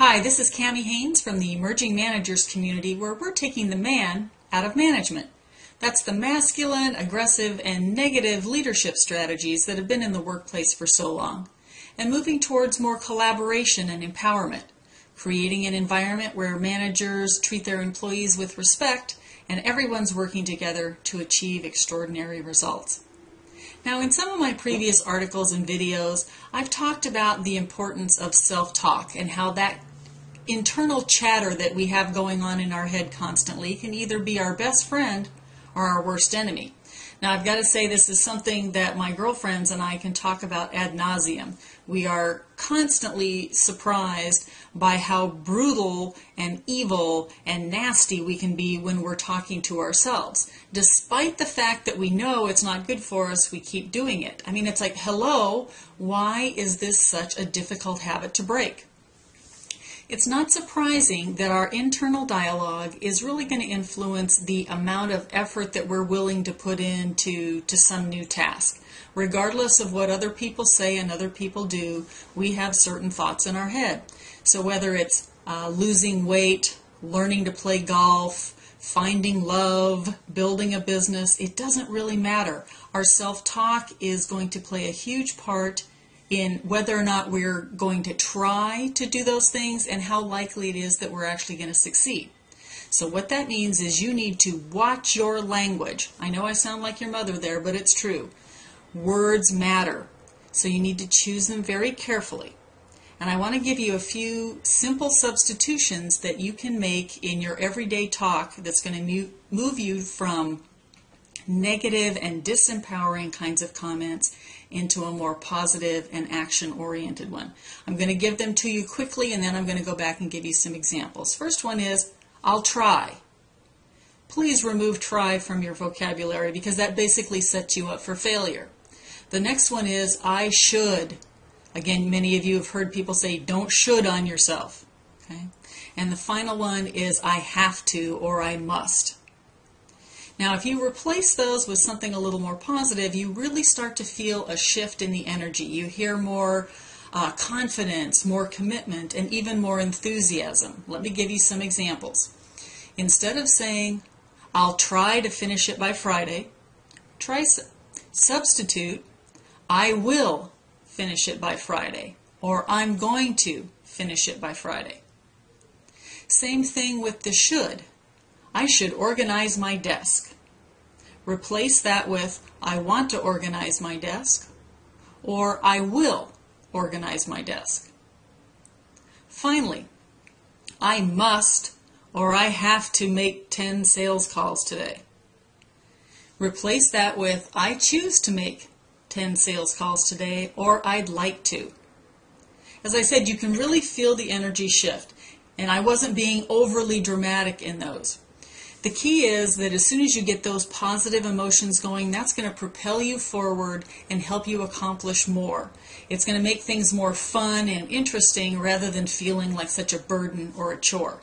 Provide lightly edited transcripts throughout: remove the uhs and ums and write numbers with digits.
Hi, this is Cami Haynes from the Emerging Managers community, where we're taking the man out of management. That's the masculine, aggressive, and negative leadership strategies that have been in the workplace for so long, and moving towards more collaboration and empowerment, creating an environment where managers treat their employees with respect and everyone's working together to achieve extraordinary results. Now, in some of my previous articles and videos, I've talked about the importance of self-talk and how that internal chatter that we have going on in our head constantly can either be our best friend or our worst enemy. Now, I've got to say this is something that my girlfriends and I can talk about ad nauseum. We are constantly surprised by how brutal and evil and nasty we can be when we're talking to ourselves. Despite the fact that we know it's not good for us, we keep doing it. I mean, it's like, hello, why is this such a difficult habit to break? It's not surprising that our internal dialogue is really going to influence the amount of effort that we're willing to put into some new task. Regardless of what other people say and other people do, we have certain thoughts in our head. So whether it's losing weight, learning to play golf, finding love, building a business, it doesn't really matter. Our self-talk is going to play a huge part in whether or not we're going to try to do those things and how likely it is that we're actually going to succeed. So what that means is you need to watch your language. I know I sound like your mother there, but it's true. Words matter. So you need to choose them very carefully. And I want to give you a few simple substitutions that you can make in your everyday talk that's going to move you from negative and disempowering kinds of comments into a more positive and action-oriented one. I'm going to give them to you quickly, and then I'm going to go back and give you some examples. First one is, I'll try. Please remove try from your vocabulary because that basically sets you up for failure. The next one is, I should. Again, many of you have heard people say, don't should on yourself. Okay? And the final one is, I have to or I must. Now, if you replace those with something a little more positive, you really start to feel a shift in the energy. You hear more confidence, more commitment, and even more enthusiasm. Let me give you some examples. Instead of saying, I'll try to finish it by Friday, substitute, I will finish it by Friday, or I'm going to finish it by Friday. Same thing with the should. I should organize my desk. Replace that with, I want to organize my desk, or I will organize my desk. Finally, I must or I have to make 10 sales calls today. Replace that with, I choose to make 10 sales calls today, or I'd like to. As I said, you can really feel the energy shift, and I wasn't being overly dramatic in those. The key is that as soon as you get those positive emotions going, that's going to propel you forward and help you accomplish more. It's going to make things more fun and interesting rather than feeling like such a burden or a chore.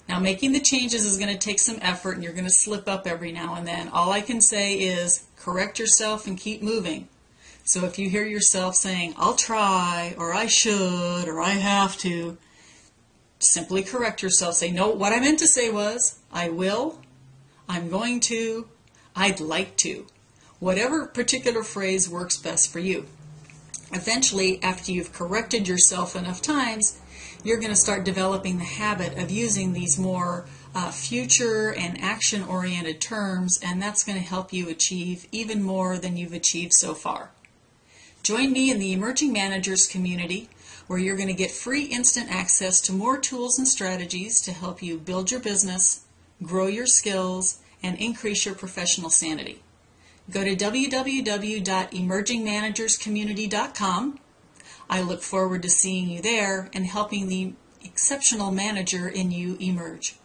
Now, making the changes is going to take some effort, and you're going to slip up every now and then. All I can say is correct yourself and keep moving. So if you hear yourself saying, I'll try, or I should, or I have to, simply correct yourself. Say, no, what I meant to say was, I will, I'm going to, I'd like to. Whatever particular phrase works best for you. Eventually, after you've corrected yourself enough times, you're going to start developing the habit of using these more future and action-oriented terms, and that's going to help you achieve even more than you've achieved so far. Join me in the Emerging Managers community, where you're going to get free instant access to more tools and strategies to help you build your business, grow your skills, and increase your professional sanity. Go to www.emergingmanagerscommunity.com. I look forward to seeing you there and helping the exceptional manager in you emerge.